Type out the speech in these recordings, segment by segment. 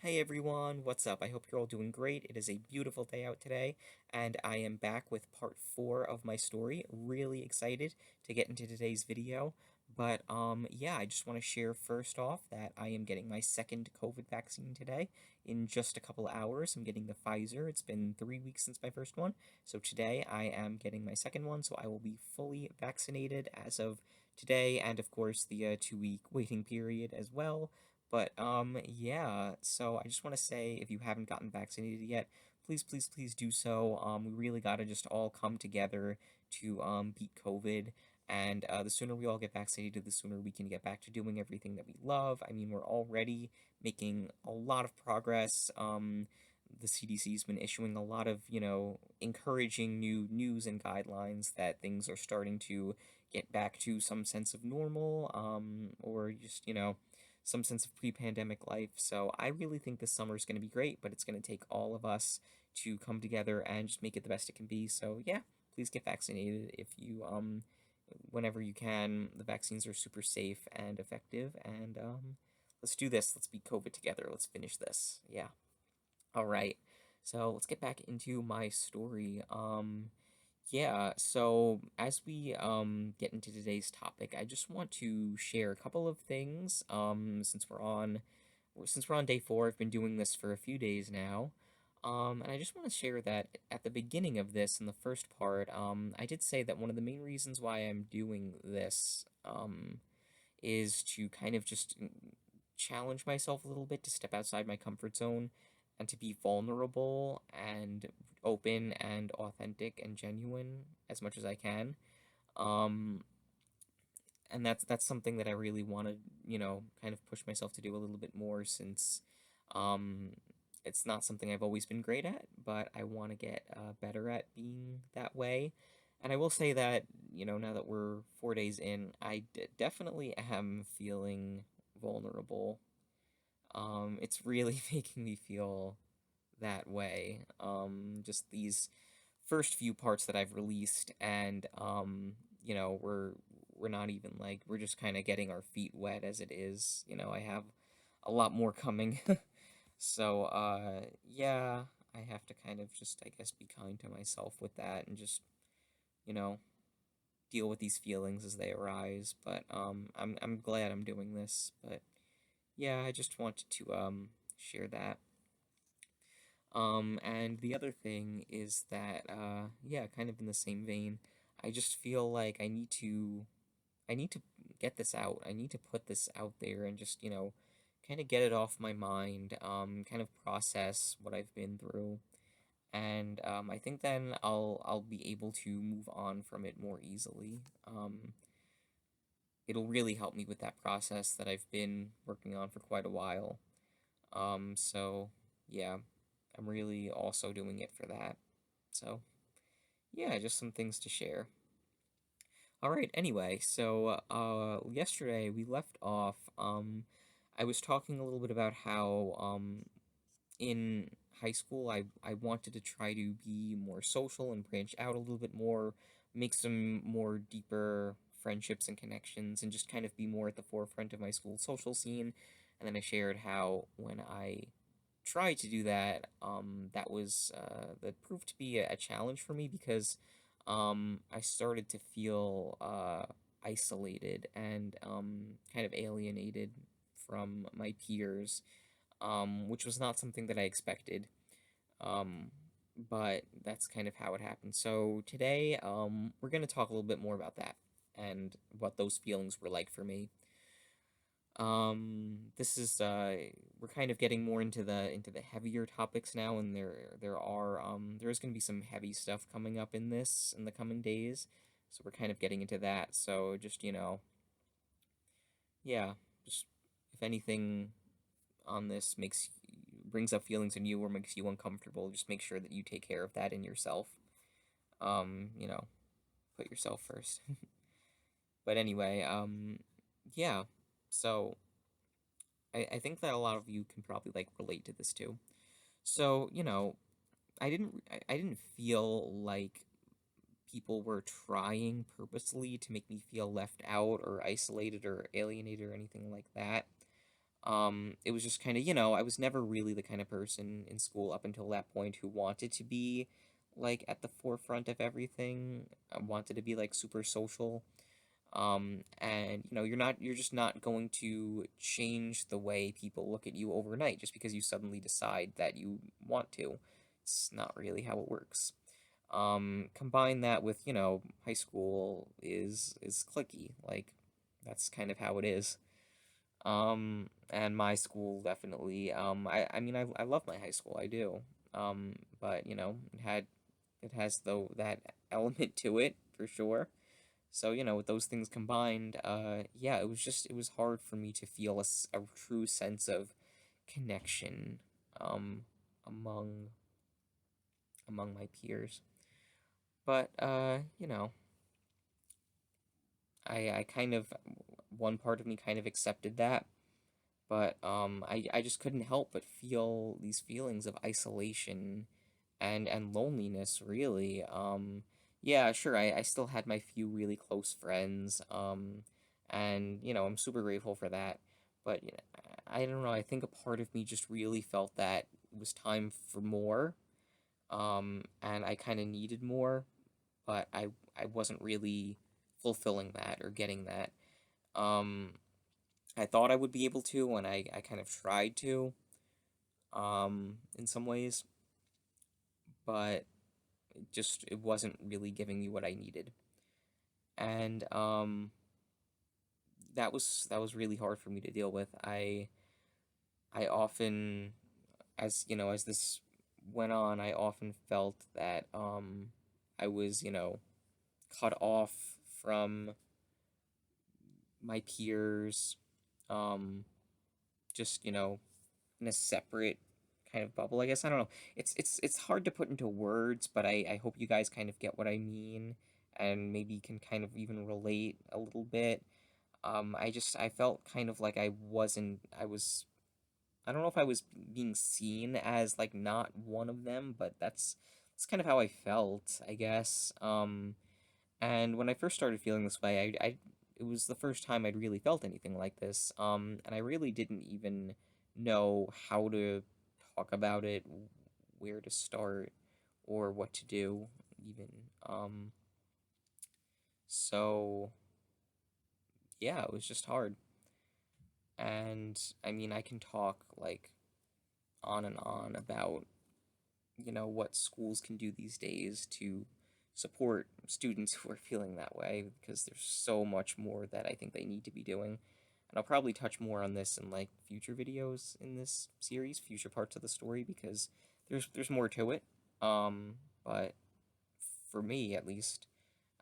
Hey everyone, what's up? I hope you're all doing great. It is a beautiful day out today, and I am back with part 4 of my story. Really excited to get into today's video. But yeah, I just want to share first off that I am getting my second COVID vaccine today in just a couple hours. I'm getting the Pfizer. It's been 3 weeks since my first one. So today I am getting my second one, so I will be fully vaccinated as of today, and of course the 2 week waiting period as well. But yeah, so I just want to say if you haven't gotten vaccinated yet, please, please, please do so. We really got to just all come together to beat COVID. And the sooner we all get vaccinated, the sooner we can get back to doing everything that we love. I mean, we're already making a lot of progress. The CDC's been issuing a lot of, encouraging new news and guidelines that things are starting to get back to some sense of normal, or just, some sense of pre-pandemic life. So I really think this summer is going to be great, but it's going to take all of us to come together and just make it the best it can be. So yeah, please get vaccinated if you whenever you can. The vaccines are super safe and effective, and let's do this. Let's beat COVID together. Let's finish this. Yeah. All right. So let's get back into my story. Yeah, so as we get into today's topic, I just want to share a couple of things. Since we're on day 4, I've been doing this for a few days now. And I just want to share that at the beginning of this, in the first part, I did say that one of the main reasons why I'm doing this is to kind of just challenge myself a little bit, to step outside my comfort zone and to be vulnerable and open and authentic and genuine as much as I can. Um, and that's something that I really want to, kind of push myself to do a little bit more, since um, it's not something I've always been great at, but I want to get better at being that way. And I will say that, now that we're 4 days in, definitely am feeling vulnerable. It's really making me feel that way. Just these first few parts that I've released, and we're not even like, we're just kind of getting our feet wet as it is. I have a lot more coming. So yeah, I have to kind of just, I guess, be kind to myself with that, and just, you know, deal with these feelings as they arise. But I'm glad I'm doing this. But yeah, I just wanted to share that. And the other thing is that, yeah, kind of in the same vein, I just feel like I need to get this out. I need to put this out there and just, kind of get it off my mind, kind of process what I've been through. And I think then I'll be able to move on from it more easily. It'll really help me with that process that I've been working on for quite a while. So yeah, I'm really also doing it for that. So yeah, just some things to share. All right, anyway, so yesterday we left off, I was talking a little bit about how in high school I wanted to try to be more social and branch out a little bit more, make some more deeper friendships and connections, and just kind of be more at the forefront of my school social scene. And then I shared how when I tried to do that, that proved to be a challenge for me, because I started to feel isolated and kind of alienated from my peers, which was not something that I expected. Um, but that's kind of how it happened. So today, we're going to talk a little bit more about that and what those feelings were like for me. This is we're kind of getting more into the heavier topics now, and there is going to be some heavy stuff coming up in this in the coming days. So we're kind of getting into that. So just, yeah, just if anything on this brings up feelings in you or makes you uncomfortable, just make sure that you take care of that in yourself. Um, you know, put yourself first. But anyway, yeah. So I think that a lot of you can probably like relate to this too. So, I didn't feel like people were trying purposely to make me feel left out or isolated or alienated or anything like that. It was just kind of, I was never really the kind of person in school up until that point who wanted to be like at the forefront of everything. I wanted to be like super social. And you're just not going to change the way people look at you overnight just because you suddenly decide that you want to. It's not really how it works. Combine that with, high school is clicky. Like that's kind of how it is. And my school definitely, I mean, I love my high school, I do. But it has though that element to it for sure. So, with those things combined, yeah, it was hard for me to feel a true sense of connection, um, among, among my peers. But, I kind of, one part of me kind of accepted that, but I just couldn't help but feel these feelings of isolation and loneliness, really. Yeah, sure, I still had my few really close friends, and I'm super grateful for that. But I don't know, I think a part of me just really felt that it was time for more, and I kind of needed more, but I wasn't really fulfilling that or getting that. Um, I thought I would be able to, and I kind of tried to, in some ways, but it wasn't really giving me what I needed. And that was really hard for me to deal with. I often, as this went on, I often felt that I was, cut off from my peers, um just, in a separate kind of bubble, I guess. I don't know. It's hard to put into words, but I hope you guys kind of get what I mean and maybe can kind of even relate a little bit. I felt kind of like I don't know if I was being seen as like not one of them, but that's kind of how I felt, I guess. And when I first started feeling this way, it was the first time I'd really felt anything like this. And I really didn't even know how to talk about it, where to start, or what to do, even. Um, so yeah, it was just hard. And I mean, I can talk like on and on about, what schools can do these days to support students who are feeling that way because there's so much more that I think they need to be doing. And I'll probably touch more on this in like future videos in this series, future parts of the story because there's more to it. But for me at least,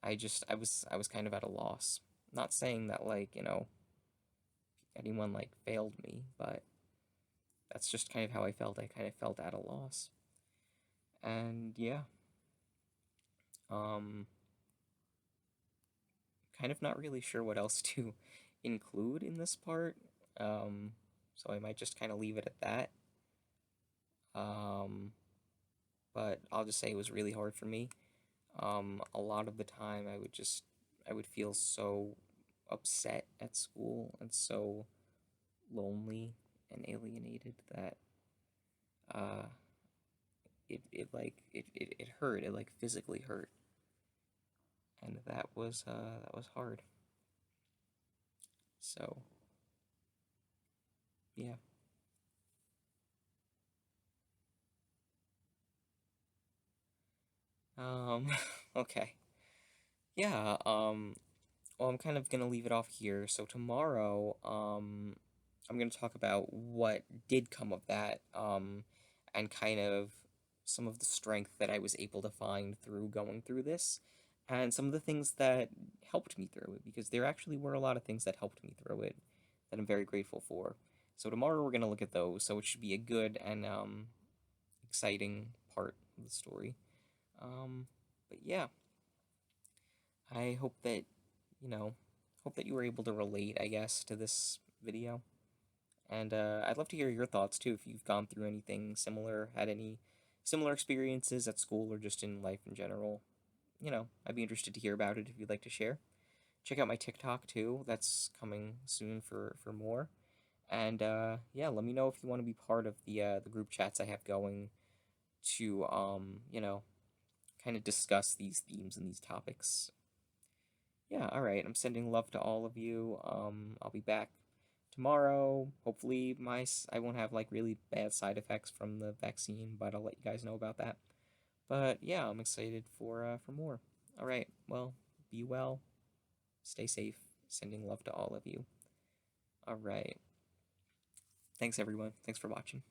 I was kind of at a loss. Not saying that like, anyone like failed me, but that's just kind of how I felt. I kind of felt at a loss. And yeah, um kind of not really sure what else to include in this part. Um, so I might just kind of leave it at that. Um, but I'll just say it was really hard for me. A lot of the time I would feel so upset at school and so lonely and alienated that uh it hurt. It like physically hurt. And that was hard. So, yeah. Um okay. Yeah, well, I'm kind of gonna leave it off here. So tomorrow, I'm gonna talk about what did come of that, and kind of some of the strength that I was able to find through going through this, and some of the things that helped me through it, because there actually were a lot of things that helped me through it that I'm very grateful for. So tomorrow we're gonna look at those, so it should be a good and exciting part of the story. Um, but yeah, I hope that, you know, hope that you were able to relate, I guess, to this video. And I'd love to hear your thoughts too if you've gone through anything similar, had any similar experiences at school or just in life in general. I'd be interested to hear about it if you'd like to share. Check out my TikTok too. That's coming soon for more. And yeah, let me know if you want to be part of the group chats I have going to kind of discuss these themes and these topics. Yeah, all right. I'm sending love to all of you. I'll be back tomorrow. Hopefully, I won't have like really bad side effects from the vaccine, but I'll let you guys know about that. But yeah, I'm excited for more. All right. Well, be well. Stay safe. Sending love to all of you. All right. Thanks everyone. Thanks for watching.